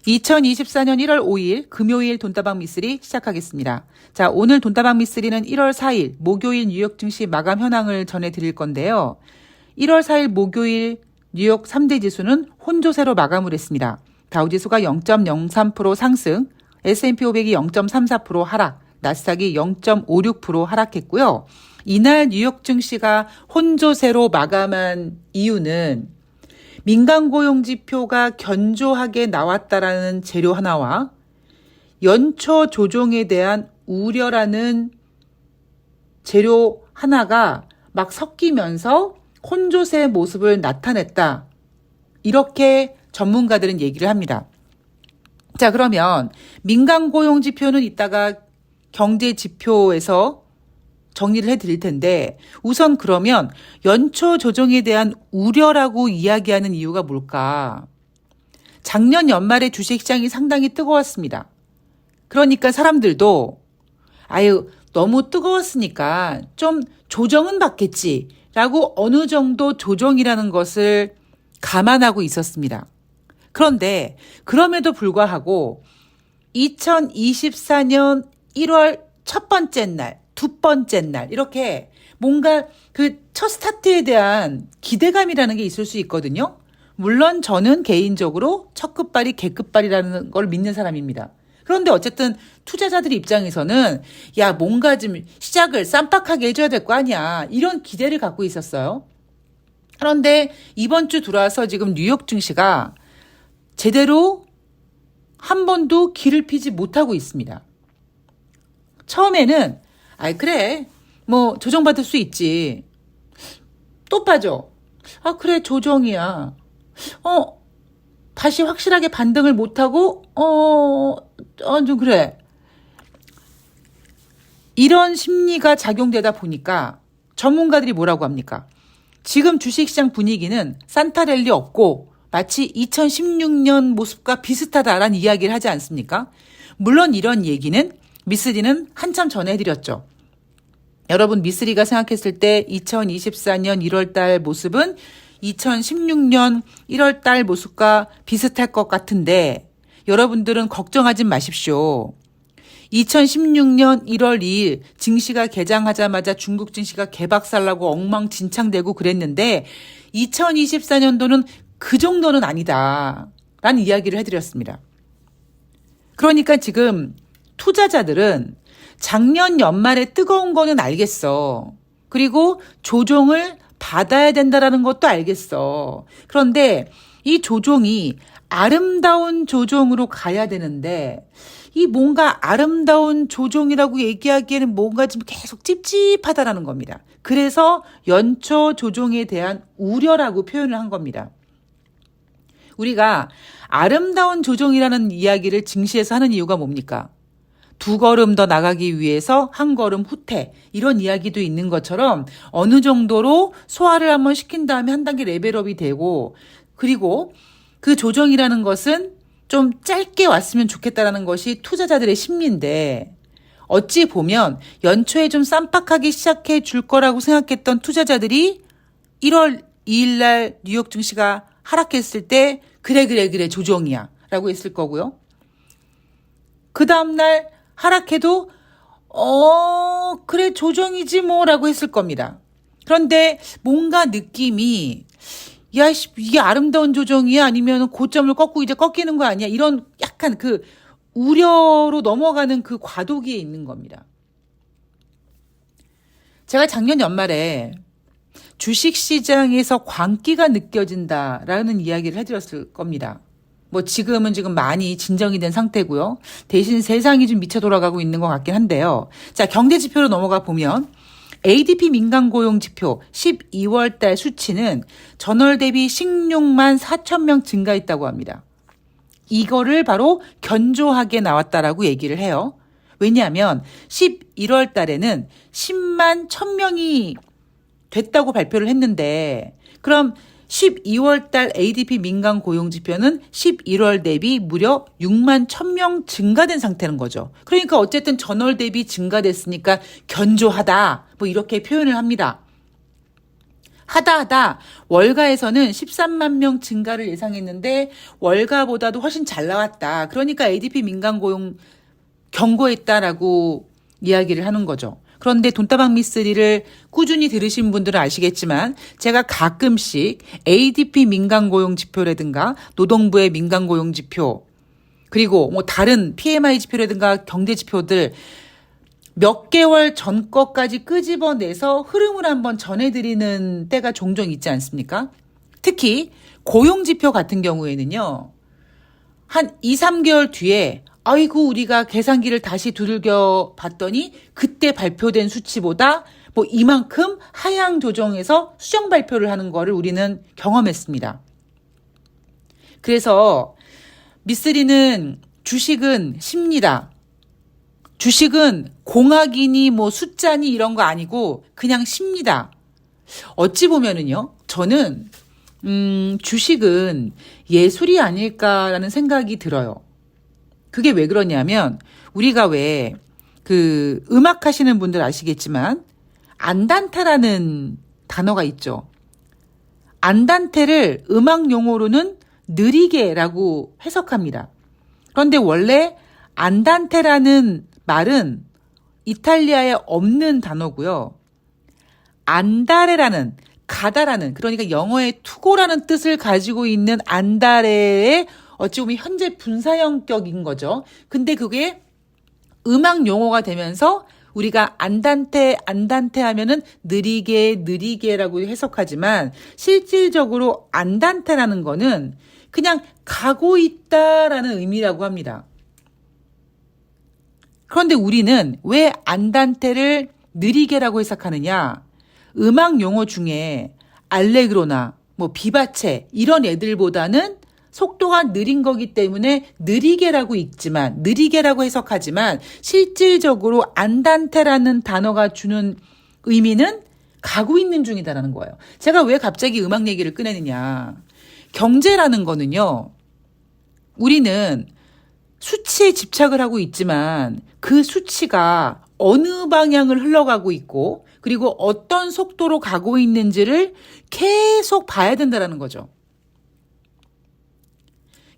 2024년 1월 5일 금요일 돈다방 미쓰리 시작하겠습니다. 자, 오늘 돈다방 미쓰리는 1월 4일 목요일 뉴욕 증시 마감 현황을 전해드릴 건데요. 1월 4일 목요일 뉴욕 3대 지수는 혼조세로 마감을 했습니다. 다우지수가 0.03% 상승, S&P 500이 0.34% 하락, 나스닥이 0.56% 하락했고요. 이날 뉴욕 증시가 혼조세로 마감한 이유는 민간 고용 지표가 견조하게 나왔다라는 재료 하나와 연초 조정에 대한 우려라는 재료 하나가 막 섞이면서 혼조세의 모습을 나타냈다. 이렇게 전문가들은 얘기를 합니다. 자, 그러면 민간 고용 지표는 이따가 경제 지표에서 정리를 해드릴 텐데 우선 그러면 연초 조정에 대한 우려라고 이야기하는 이유가 뭘까? 작년 연말에 주식시장이 상당히 뜨거웠습니다. 그러니까 사람들도 아유 너무 뜨거웠으니까 좀 조정은 받겠지라고 어느 정도 조정이라는 것을 감안하고 있었습니다. 그런데 그럼에도 불구하고 2024년 1월 첫 번째 날, 두 번째 날 이렇게 뭔가 그 첫 스타트에 대한 기대감이라는 게 있을 수 있거든요. 물론 저는 개인적으로 첫 끝발이 개끝발이라는 걸 믿는 사람입니다. 그런데 어쨌든 투자자들 입장에서는 야 뭔가 좀 시작을 쌈박하게 해줘야 될 거 아니야. 이런 기대를 갖고 있었어요. 그런데 이번 주 들어와서 지금 뉴욕 증시가 제대로 한 번도 길을 피지 못하고 있습니다. 처음에는 그래 뭐 조정받을 수 있지. 또 빠져. 그래 조정이야. 다시 확실하게 반등을 못하고 좀 그래. 이런 심리가 작용되다 보니까 전문가들이 뭐라고 합니까? 지금 주식시장 분위기는 산타랠리 없고 마치 2016년 모습과 비슷하다라는 이야기를 하지 않습니까? 물론 이런 얘기는 미쓰리는 한참 전에 해드렸죠. 여러분 미쓰리가 생각했을 때 2024년 1월달 모습은 2016년 1월달 모습과 비슷할 것 같은데 여러분들은 걱정하지 마십시오. 2016년 1월 2일 증시가 개장하자마자 중국 증시가 개박살나고 엉망진창되고 그랬는데 2024년도는 그 정도는 아니다 라는 이야기를 해드렸습니다. 그러니까 지금 투자자들은 작년 연말에 뜨거운 거는 알겠어. 그리고 조정을 받아야 된다라는 것도 알겠어. 그런데 이 조정이 아름다운 조정으로 가야 되는데 이 뭔가 아름다운 조정이라고 얘기하기에는 뭔가 좀 계속 찝찝하다라는 겁니다. 그래서 연초 조정에 대한 우려라고 표현을 한 겁니다. 우리가 아름다운 조정이라는 이야기를 증시에서 하는 이유가 뭡니까? 두 걸음 더 나가기 위해서 한 걸음 후퇴 이런 이야기도 있는 것처럼 어느 정도로 소화를 한번 시킨 다음에 한 단계 레벨업이 되고 그리고 그 조정이라는 것은 좀 짧게 왔으면 좋겠다라는 것이 투자자들의 심리인데 어찌 보면 연초에 좀 쌈박하게 시작해 줄 거라고 생각했던 투자자들이 1월 2일 날 뉴욕 증시가 하락했을 때 그래 조정이야 라고 했을 거고요. 그 다음날 하락해도 그래 조정이지 뭐 라고 했을 겁니다. 그런데 뭔가 느낌이 야 이게 아름다운 조정이야 아니면 고점을 꺾고 이제 꺾이는 거 아니야 이런 약간 그 우려로 넘어가는 그 과도기에 있는 겁니다. 제가 작년 연말에 주식시장에서 광기가 느껴진다라는 이야기를 해드렸을 겁니다. 뭐 지금 많이 진정이 된 상태고요. 대신 세상이 좀 미쳐 돌아가고 있는 것 같긴 한데요. 자, 경제 지표로 넘어가 보면 ADP 민간 고용 지표 12월 달 수치는 전월 대비 16만 4천 명 증가했다고 합니다. 이거를 바로 견조하게 나왔다라고 얘기를 해요. 왜냐하면 11월 달에는 10만 1,000명이 됐다고 발표를 했는데 그럼 12월 달 ADP 민간 고용 지표는 11월 대비 무려 6만 1,000명 증가된 상태는 거죠. 그러니까 어쨌든 전월 대비 증가됐으니까 견조하다 뭐 이렇게 표현을 합니다. 하다 월가에서는 13만 명 증가를 예상했는데 월가보다도 훨씬 잘 나왔다. 그러니까 ADP 민간 고용 경고했다라고 이야기를 하는 거죠. 그런데 돈다방 미쓰리를 꾸준히 들으신 분들은 아시겠지만 제가 가끔씩 ADP 민간 고용 지표라든가 노동부의 민간 고용 지표 그리고 뭐 다른 PMI 지표라든가 경제 지표들 몇 개월 전 것까지 끄집어내서 흐름을 한번 전해드리는 때가 종종 있지 않습니까? 특히 고용지표 같은 경우에는요. 한 2, 3개월 뒤에 아이고 우리가 계산기를 다시 두들겨 봤더니 그때 발표된 수치보다 뭐 이만큼 하향 조정해서 수정 발표를 하는 거를 우리는 경험했습니다. 그래서 미쓰리는 주식은 쉽니다. 주식은 공학이니 뭐 숫자니 이런 거 아니고 그냥 쉽니다. 어찌 보면은요. 저는 주식은 예술이 아닐까라는 생각이 들어요. 그게 왜 그러냐면 우리가 왜 그 음악 하시는 분들 아시겠지만 안단테라는 단어가 있죠. 안단테를 음악 용어로는 느리게라고 해석합니다. 그런데 원래 안단테라는 말은 이탈리아에 없는 단어고요. 안다레라는 가다라는 그러니까 영어의 투고라는 뜻을 가지고 있는 안다레의 어찌 보면 현재 분사형격인 거죠. 근데 그게 음악 용어가 되면서 우리가 안단테 하면은 느리게라고 해석하지만 실질적으로 안단테라는 거는 그냥 가고 있다라는 의미라고 합니다. 그런데 우리는 왜 안단테를 느리게라고 해석하느냐? 음악 용어 중에 알레그로나 뭐 비바체 이런 애들보다는 속도가 느린 거기 때문에 느리게라고 읽지만 느리게라고 해석하지만 실질적으로 안단테라는 단어가 주는 의미는 가고 있는 중이다라는 거예요. 제가 왜 갑자기 음악 얘기를 꺼내느냐. 경제라는 거는요. 우리는 수치에 집착을 하고 있지만 그 수치가 어느 방향을 흘러가고 있고 그리고 어떤 속도로 가고 있는지를 계속 봐야 된다는 거죠.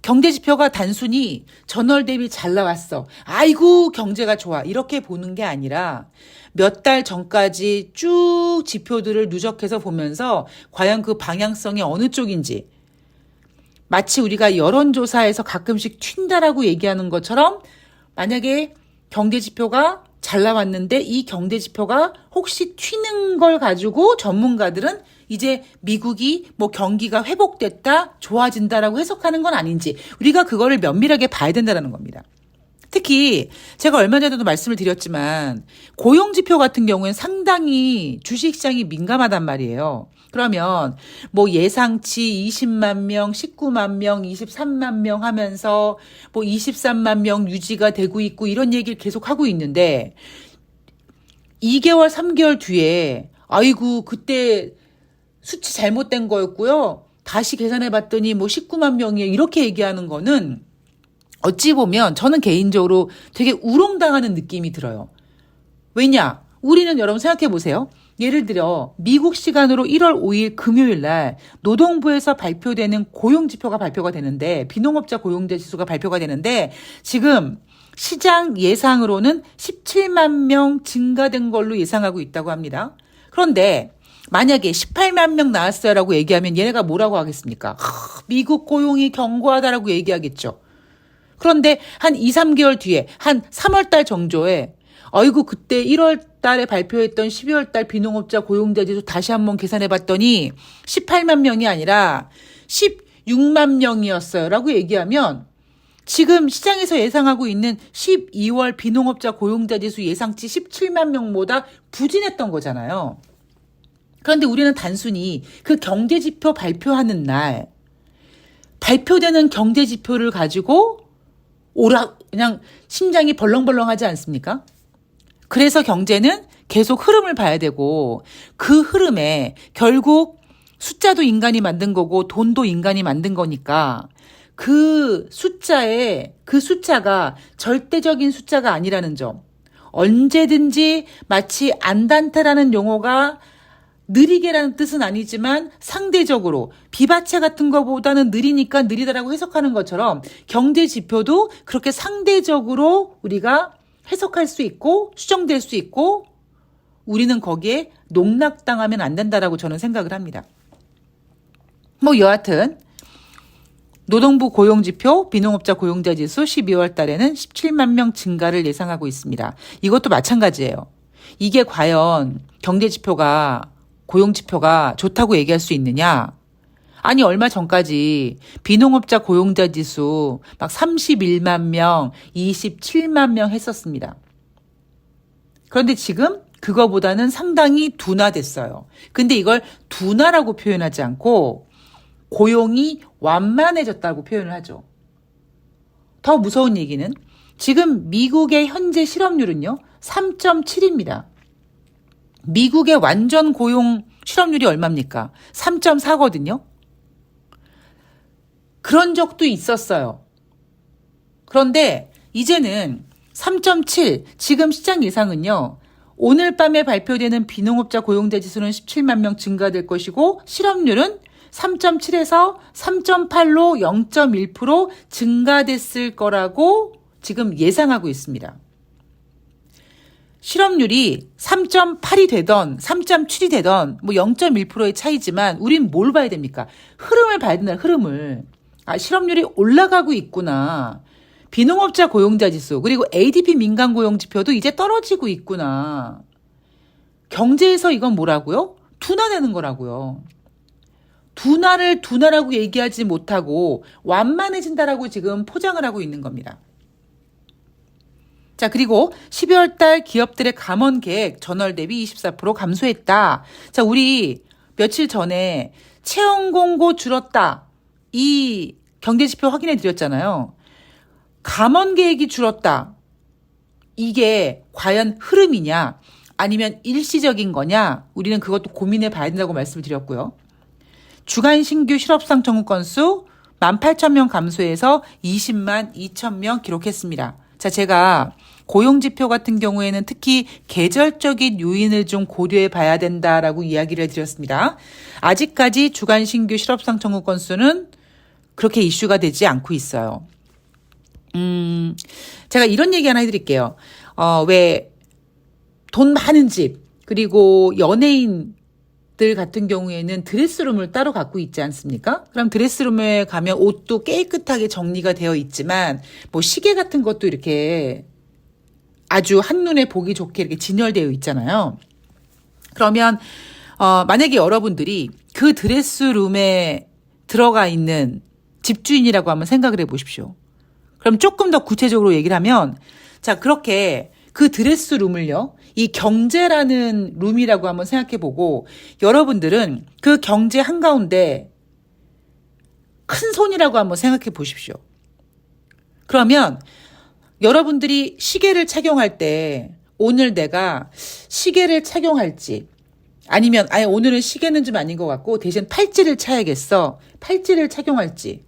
경제지표가 단순히 전월 대비 잘 나왔어. 아이고 경제가 좋아. 이렇게 보는 게 아니라 몇 달 전까지 쭉 지표들을 누적해서 보면서 과연 그 방향성이 어느 쪽인지 마치 우리가 여론조사에서 가끔씩 튄다라고 얘기하는 것처럼 만약에 경제지표가 잘 나왔는데 이 경제지표가 혹시 튀는 걸 가지고 전문가들은 이제 미국이 뭐 경기가 회복됐다, 좋아진다라고 해석하는 건 아닌지 우리가 그거를 면밀하게 봐야 된다는 겁니다. 특히 제가 얼마 전에도 말씀을 드렸지만 고용지표 같은 경우에는 상당히 주식시장이 민감하단 말이에요. 그러면 뭐 예상치 20만 명, 19만 명, 23만 명 하면서 뭐 23만 명 유지가 되고 있고 이런 얘기를 계속 하고 있는데 2개월, 3개월 뒤에 아이고 그때 수치 잘못된 거였고요. 다시 계산해 봤더니 뭐 19만 명이에요. 이렇게 얘기하는 거는 어찌 보면 저는 개인적으로 되게 우롱당하는 느낌이 들어요. 왜냐? 우리는 여러분 생각해 보세요. 예를 들어 미국 시간으로 1월 5일 금요일 날 노동부에서 발표되는 고용지표가 발표가 되는데 비농업자 고용자 지수가 발표가 되는데 지금 시장 예상으로는 17만 명 증가된 걸로 예상하고 있다고 합니다. 그런데 만약에 18만 명 나왔어요라고 얘기하면 얘네가 뭐라고 하겠습니까? 미국 고용이 견고하다라고 얘기하겠죠. 그런데 한 2, 3개월 뒤에 한 3월 달 정도에 아이고 그때 1월 달에 발표했던 12월 달 비농업자 고용자 지수 다시 한번 계산해 봤더니 18만 명이 아니라 16만 명이었어요라고 얘기하면 지금 시장에서 예상하고 있는 12월 비농업자 고용자 지수 예상치 17만 명보다 부진했던 거잖아요. 그런데 우리는 단순히 그 경제지표 발표하는 날 발표되는 경제지표를 가지고 그냥 심장이 벌렁벌렁하지 않습니까? 그래서 경제는 계속 흐름을 봐야 되고 그 흐름에 결국 숫자도 인간이 만든 거고 돈도 인간이 만든 거니까 그 숫자가 절대적인 숫자가 아니라는 점. 언제든지 마치 안단테라는 용어가 느리게라는 뜻은 아니지만 상대적으로 비바체 같은 거보다는 느리니까 느리다라고 해석하는 것처럼 경제 지표도 그렇게 상대적으로 우리가 해석할 수 있고 수정될 수 있고 우리는 거기에 농락당하면 안 된다라고 저는 생각을 합니다. 뭐 여하튼 노동부 고용지표 비농업자 고용자 지수 12월 달에는 17만 명 증가를 예상하고 있습니다. 이것도 마찬가지예요. 이게 과연 경제지표가 고용지표가 좋다고 얘기할 수 있느냐? 아니 얼마 전까지 비농업자 고용자 지수 막 31만 명, 27만 명 했었습니다. 그런데 지금 그거보다는 상당히 둔화됐어요. 근데 이걸 둔화라고 표현하지 않고 고용이 완만해졌다고 표현을 하죠. 더 무서운 얘기는 지금 미국의 현재 실업률은요. 3.7입니다. 미국의 완전 고용 실업률이 얼마입니까? 3.4거든요. 그런 적도 있었어요. 그런데 이제는 3.7, 지금 시장 예상은요. 오늘 밤에 발표되는 비농업자 고용자 지수는 17만 명 증가될 것이고 실업률은 3.7에서 3.8로 0.1% 증가됐을 거라고 지금 예상하고 있습니다. 실업률이 3.8이 되던 3.7이 되던 뭐 0.1%의 차이지만 우린 뭘 봐야 됩니까? 흐름을 봐야 된다. 흐름을. 아, 실업률이 올라가고 있구나. 비농업자 고용자 지수 그리고 ADP 민간 고용 지표도 이제 떨어지고 있구나. 경제에서 이건 뭐라고요? 둔화되는 거라고요. 둔화를 둔화라고 얘기하지 못하고 완만해진다라고 지금 포장을 하고 있는 겁니다. 자, 그리고 12월 달 기업들의 감원 계획 전월 대비 24% 감소했다. 자, 우리 며칠 전에 채용 공고 줄었다. 이 경제지표 확인해 드렸잖아요. 감원 계획이 줄었다. 이게 과연 흐름이냐 아니면 일시적인 거냐 우리는 그것도 고민해 봐야 된다고 말씀을 드렸고요. 주간 신규 실업상 청구 건수 18,000명 감소해서 20만 2,000명 기록했습니다. 자, 제가 고용지표 같은 경우에는 특히 계절적인 요인을 좀 고려해 봐야 된다라고 이야기를 드렸습니다. 아직까지 주간 신규 실업상 청구 건수는 그렇게 이슈가 되지 않고 있어요. 제가 이런 얘기 하나 해드릴게요. 왜 돈 많은 집 그리고 연예인들 같은 경우에는 드레스룸을 따로 갖고 있지 않습니까? 그럼 드레스룸에 가면 옷도 깨끗하게 정리가 되어 있지만 뭐 시계 같은 것도 이렇게 아주 한눈에 보기 좋게 이렇게 진열되어 있잖아요. 그러면 만약에 여러분들이 그 드레스룸에 들어가 있는 집주인이라고 한번 생각을 해보십시오. 그럼 조금 더 구체적으로 얘기를 하면 자 그렇게 그 드레스룸을요. 이 경제라는 룸이라고 한번 생각해보고 여러분들은 그 경제 한가운데 큰 손이라고 한번 생각해 보십시오. 그러면 여러분들이 시계를 착용할 때 오늘 내가 시계를 착용할지 아니면 아예 오늘은 시계는 좀 아닌 것 같고 대신 팔찌를 차야겠어. 팔찌를 착용할지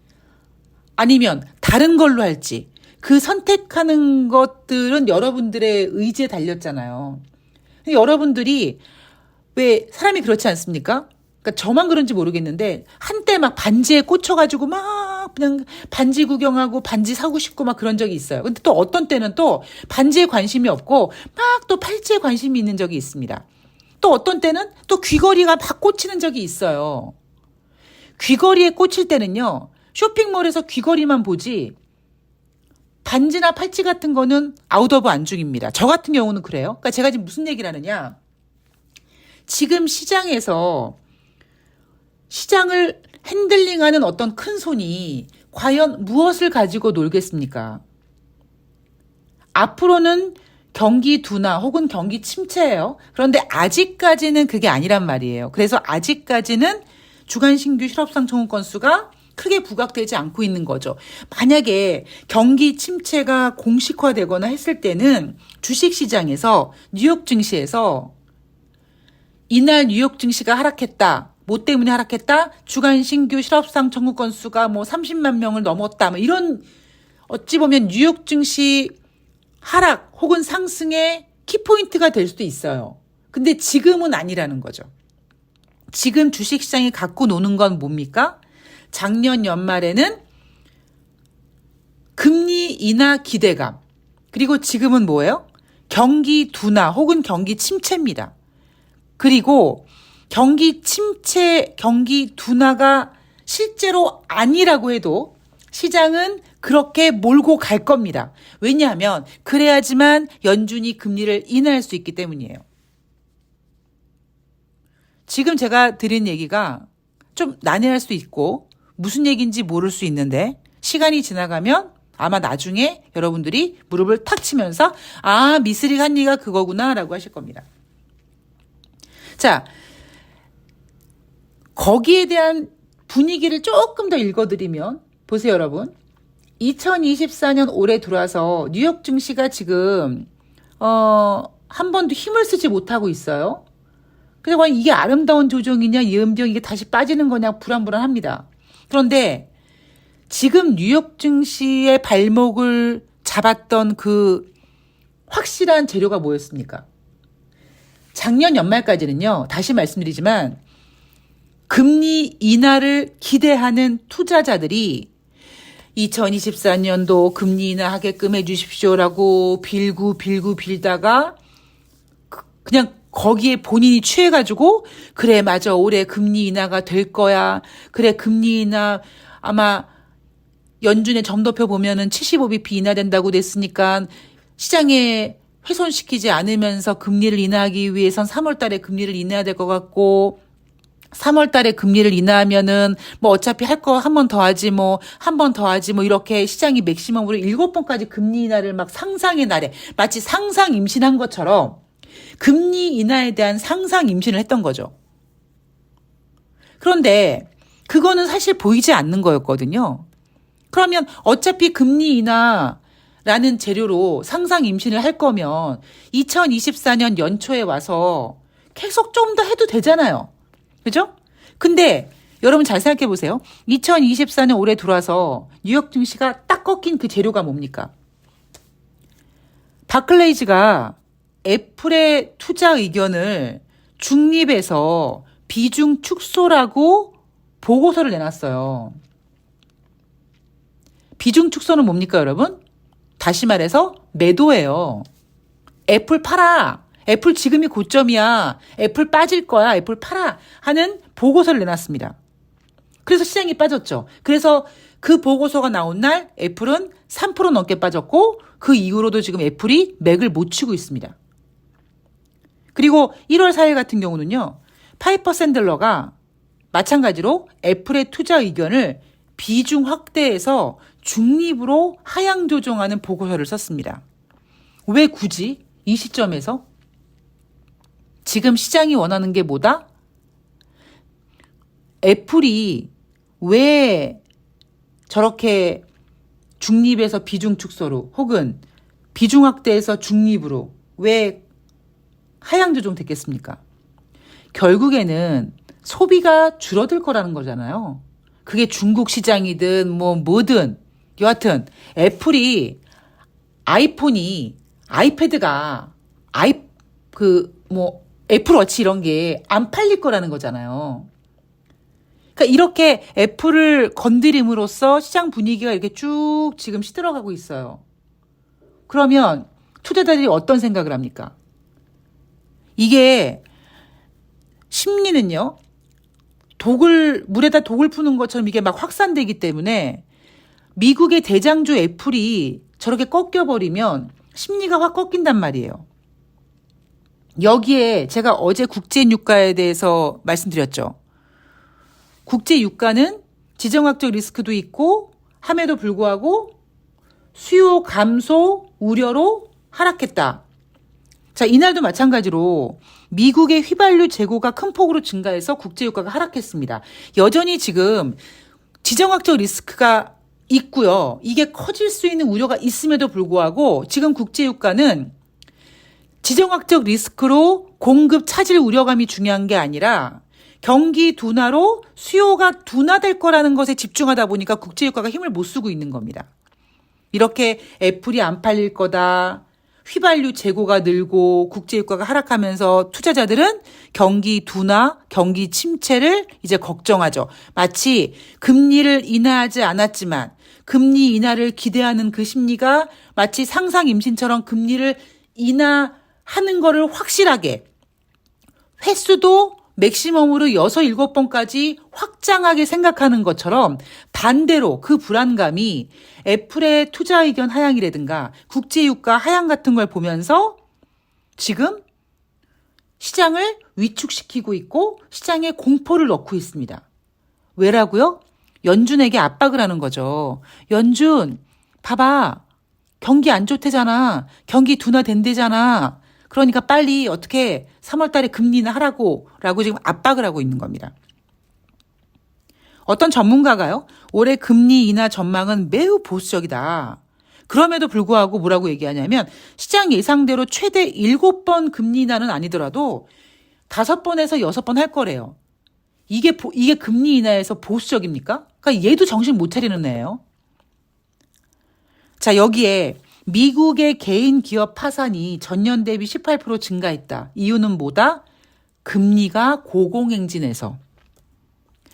아니면 다른 걸로 할지 그 선택하는 것들은 여러분들의 의지에 달렸잖아요. 여러분들이 왜 사람이 그렇지 않습니까? 그러니까 저만 그런지 모르겠는데 한때 막 반지에 꽂혀가지고 막 그냥 반지 구경하고 반지 사고 싶고 막 그런 적이 있어요. 근데 또 어떤 때는 또 반지에 관심이 없고 막 또 팔찌에 관심이 있는 적이 있습니다. 또 어떤 때는 또 귀걸이가 막 꽂히는 적이 있어요. 귀걸이에 꽂힐 때는요. 쇼핑몰에서 귀걸이만 보지 반지나 팔찌 같은 거는 아웃 오브 안중입니다. 저 같은 경우는 그래요. 그러니까 제가 지금 무슨 얘기를 하느냐. 지금 시장에서 시장을 핸들링하는 어떤 큰 손이 과연 무엇을 가지고 놀겠습니까? 앞으로는 경기 둔화 혹은 경기 침체예요. 그런데 아직까지는 그게 아니란 말이에요. 그래서 아직까지는 주간 신규 실업상 청구 건수가 크게 부각되지 않고 있는 거죠. 만약에 경기 침체가 공식화되거나 했을 때는 주식시장에서 뉴욕 증시에서 이날 뉴욕 증시가 하락했다. 뭐 때문에 하락했다? 주간 신규 실업상 청구 건수가 뭐 30만 명을 넘었다. 뭐 이런 어찌 보면 뉴욕 증시 하락 혹은 상승의 키포인트가 될 수도 있어요. 근데 지금은 아니라는 거죠. 지금 주식시장이 갖고 노는 건 뭡니까? 작년 연말에는 금리 인하 기대감. 그리고 지금은 뭐예요? 경기 둔화 혹은 경기 침체입니다. 그리고 경기 침체, 경기 둔화가 실제로 아니라고 해도 시장은 그렇게 몰고 갈 겁니다. 왜냐하면 그래야지만 연준이 금리를 인하할 수 있기 때문이에요. 지금 제가 드린 얘기가 좀 난해할 수 있고 무슨 얘기인지 모를 수 있는데 시간이 지나가면 아마 나중에 여러분들이 무릎을 탁 치면서 아, 미쓰리 한리가 그거구나 라고 하실 겁니다. 자, 거기에 대한 분위기를 조금 더 읽어드리면 보세요, 여러분. 2024년 올해 들어와서 뉴욕 증시가 지금 한 번도 힘을 쓰지 못하고 있어요. 그래서 이게 아름다운 조정이냐, 예음정 이게 다시 빠지는 거냐 불안불안합니다. 그런데 지금 뉴욕 증시의 발목을 잡았던 그 확실한 재료가 뭐였습니까? 작년 연말까지는요, 다시 말씀드리지만 금리 인하를 기대하는 투자자들이 2024년도 금리 인하 하게끔 해주십시오라고 빌다가 그냥 거기에 본인이 취해가지고 그래 맞아 올해 금리 인하가 될 거야. 그래 금리 인하 아마 연준의 점도표 보면은 75bp 인하된다고 됐으니까 시장에 훼손시키지 않으면서 금리를 인하하기 위해선 3월 달에 금리를 인하해야 될 것 같고 3월 달에 금리를 인하하면은 뭐 어차피 할 거 한 번 더 하지 뭐 한 번 더 하지 뭐 이렇게 시장이 맥시멈으로 7번까지 금리 인하를 막 상상의 날에 마치 상상 임신한 것처럼 금리 인하에 대한 상상 임신을 했던 거죠. 그런데 그거는 사실 보이지 않는 거였거든요. 그러면 어차피 금리 인하라는 재료로 상상 임신을 할 거면 2024년 연초에 와서 계속 좀 더 해도 되잖아요. 그죠? 근데 여러분 잘 생각해 보세요. 2024년 올해 들어와서 뉴욕 증시가 딱 꺾인 그 재료가 뭡니까? 바클레이즈가 애플의 투자 의견을 중립에서 비중 축소라고 보고서를 내놨어요. 비중 축소는 뭡니까, 여러분? 다시 말해서 매도예요. 애플 팔아. 애플 지금이 고점이야. 애플 빠질 거야. 애플 팔아. 하는 보고서를 내놨습니다. 그래서 시장이 빠졌죠. 그래서 그 보고서가 나온 날 애플은 3% 넘게 빠졌고 그 이후로도 지금 애플이 맥을 못 치고 있습니다. 그리고 1월 4일 같은 경우는요. 파이퍼 샌들러가 마찬가지로 애플의 투자 의견을 비중 확대해서 중립으로 하향 조정하는 보고서를 썼습니다. 왜 굳이 이 시점에서? 지금 시장이 원하는 게 뭐다? 애플이 왜 저렇게 중립에서 비중 축소로 혹은 비중 확대에서 중립으로 왜 하향 조정됐겠습니까? 결국에는 소비가 줄어들 거라는 거잖아요. 그게 중국 시장이든 뭐든 여하튼 애플이 아이폰이 아이패드가 애플워치 이런 게 안 팔릴 거라는 거잖아요. 그러니까 이렇게 애플을 건드림으로써 시장 분위기가 이렇게 쭉 지금 시들어가고 있어요. 그러면 투자자들이 어떤 생각을 합니까? 이게 심리는요. 물에다 독을 푸는 것처럼 이게 막 확산되기 때문에 미국의 대장주 애플이 저렇게 꺾여버리면 심리가 확 꺾인단 말이에요. 여기에 제가 어제 국제유가에 대해서 말씀드렸죠. 국제유가는 지정학적 리스크도 있고 함에도 불구하고 수요 감소 우려로 하락했다. 자, 이날도 마찬가지로 미국의 휘발유 재고가 큰 폭으로 증가해서 국제유가가 하락했습니다. 여전히 지금 지정학적 리스크가 있고요. 이게 커질 수 있는 우려가 있음에도 불구하고 지금 국제유가는 지정학적 리스크로 공급 차질 우려감이 중요한 게 아니라 경기 둔화로 수요가 둔화될 거라는 것에 집중하다 보니까 국제유가가 힘을 못 쓰고 있는 겁니다. 이렇게 애플이 안 팔릴 거다. 휘발유 재고가 늘고 국제유가가 하락하면서 투자자들은 경기 둔화, 경기 침체를 이제 걱정하죠. 마치 금리를 인하하지 않았지만 금리 인하를 기대하는 그 심리가 마치 상상 임신처럼 금리를 인하하는 거를 확실하게 횟수도 맥시멈으로 6, 7번까지 확장하게 생각하는 것처럼 반대로 그 불안감이 애플의 투자 의견 하향이라든가 국제유가 하향 같은 걸 보면서 지금 시장을 위축시키고 있고 시장에 공포를 넣고 있습니다. 왜라고요? 연준에게 압박을 하는 거죠. 연준, 봐봐. 경기 안 좋대잖아. 경기 둔화된대잖아. 그러니까 빨리 어떻게 3월 달에 금리나 하라고 라고 지금 압박을 하고 있는 겁니다. 어떤 전문가가요. 올해 금리 인하 전망은 매우 보수적이다. 그럼에도 불구하고 뭐라고 얘기하냐면 시장 예상대로 최대 7번 금리 인하는 아니더라도 5번에서 6번 할 거래요. 이게 금리 인하에서 보수적입니까? 그러니까 얘도 정신 못 차리는 애예요. 자, 여기에 미국의 개인 기업 파산이 전년 대비 18% 증가했다. 이유는 뭐다? 금리가 고공행진해서.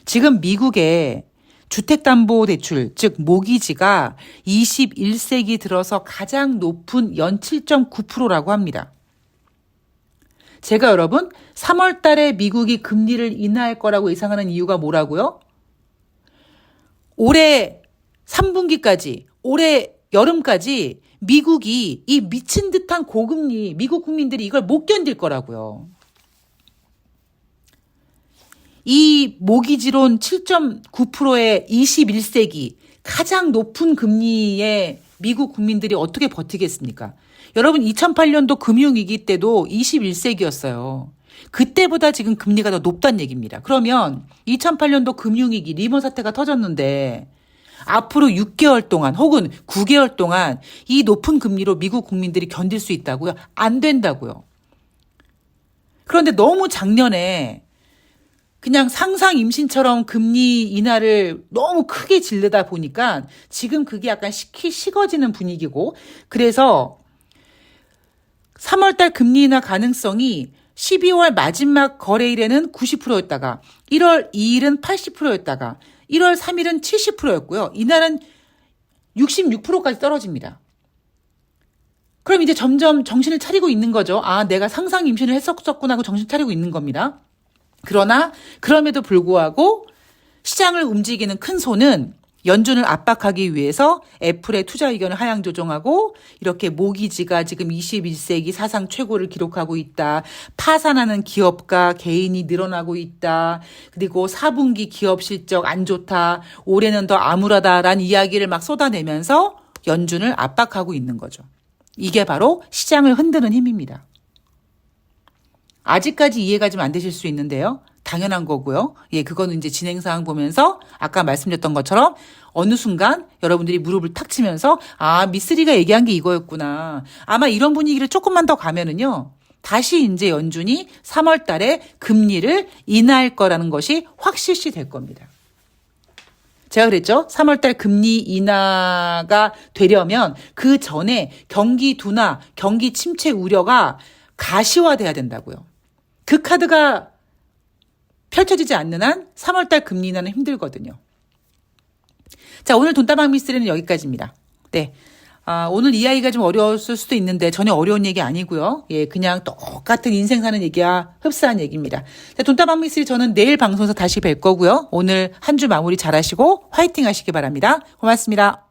지금 미국의 주택담보대출, 즉 모기지가 21세기 들어서 가장 높은 연 7.9%라고 합니다. 제가 여러분 3월 달에 미국이 금리를 인하할 거라고 예상하는 이유가 뭐라고요? 올해 3분기까지, 올해 여름까지 미국이 이 미친 듯한 고금리, 미국 국민들이 이걸 못 견딜 거라고요. 이 모기지론 7.9%의 21세기 가장 높은 금리에 미국 국민들이 어떻게 버티겠습니까? 여러분 2008년도 금융위기 때도 21세기였어요. 그때보다 지금 금리가 더 높다는 얘기입니다. 그러면 2008년도 금융위기 리먼 사태가 터졌는데 앞으로 6개월 동안 혹은 9개월 동안 이 높은 금리로 미국 국민들이 견딜 수 있다고요? 안 된다고요. 그런데 너무 작년에 그냥 상상 임신처럼 금리 인하를 너무 크게 질르다 보니까 지금 그게 약간 식어지는 분위기고 그래서 3월달 금리 인하 가능성이 12월 마지막 거래일에는 90%였다가 1월 2일은 80%였다가 1월 3일은 70%였고요. 이날은 66%까지 떨어집니다. 그럼 이제 점점 정신을 차리고 있는 거죠. 아, 내가 상상 임신을 했었구나 하고 정신 차리고 있는 겁니다. 그러나 그럼에도 불구하고 시장을 움직이는 큰 손은 연준을 압박하기 위해서 애플의 투자 의견을 하향 조정하고 이렇게 모기지가 지금 21세기 사상 최고를 기록하고 있다. 파산하는 기업과 개인이 늘어나고 있다. 그리고 4분기 기업 실적 안 좋다. 올해는 더 암울하다라는 이야기를 막 쏟아내면서 연준을 압박하고 있는 거죠. 이게 바로 시장을 흔드는 힘입니다. 아직까지 이해가 좀 안 되실 수 있는데요. 당연한 거고요. 예, 그거는 이제 진행 사항 보면서 아까 말씀드렸던 것처럼 어느 순간 여러분들이 무릎을 탁 치면서 아, 미쓰리가 얘기한 게 이거였구나. 아마 이런 분위기를 조금만 더 가면은요. 다시 이제 연준이 3월 달에 금리를 인하할 거라는 것이 확실시 될 겁니다. 제가 그랬죠. 3월 달 금리 인하가 되려면 그 전에 경기 둔화, 경기 침체 우려가 가시화돼야 된다고요. 그 카드가 펼쳐지지 않는 한 3월달 금리 인하는 힘들거든요. 자, 오늘 돈다방 미스터리는 여기까지입니다. 네. 오늘 이 아이가 좀 어려웠을 수도 있는데 전혀 어려운 얘기 아니고요. 예, 그냥 똑같은 인생 사는 얘기와 흡사한 얘기입니다. 자, 돈다방 미스터리 저는 내일 방송에서 다시 뵐 거고요. 오늘 한 주 마무리 잘 하시고 화이팅 하시기 바랍니다. 고맙습니다.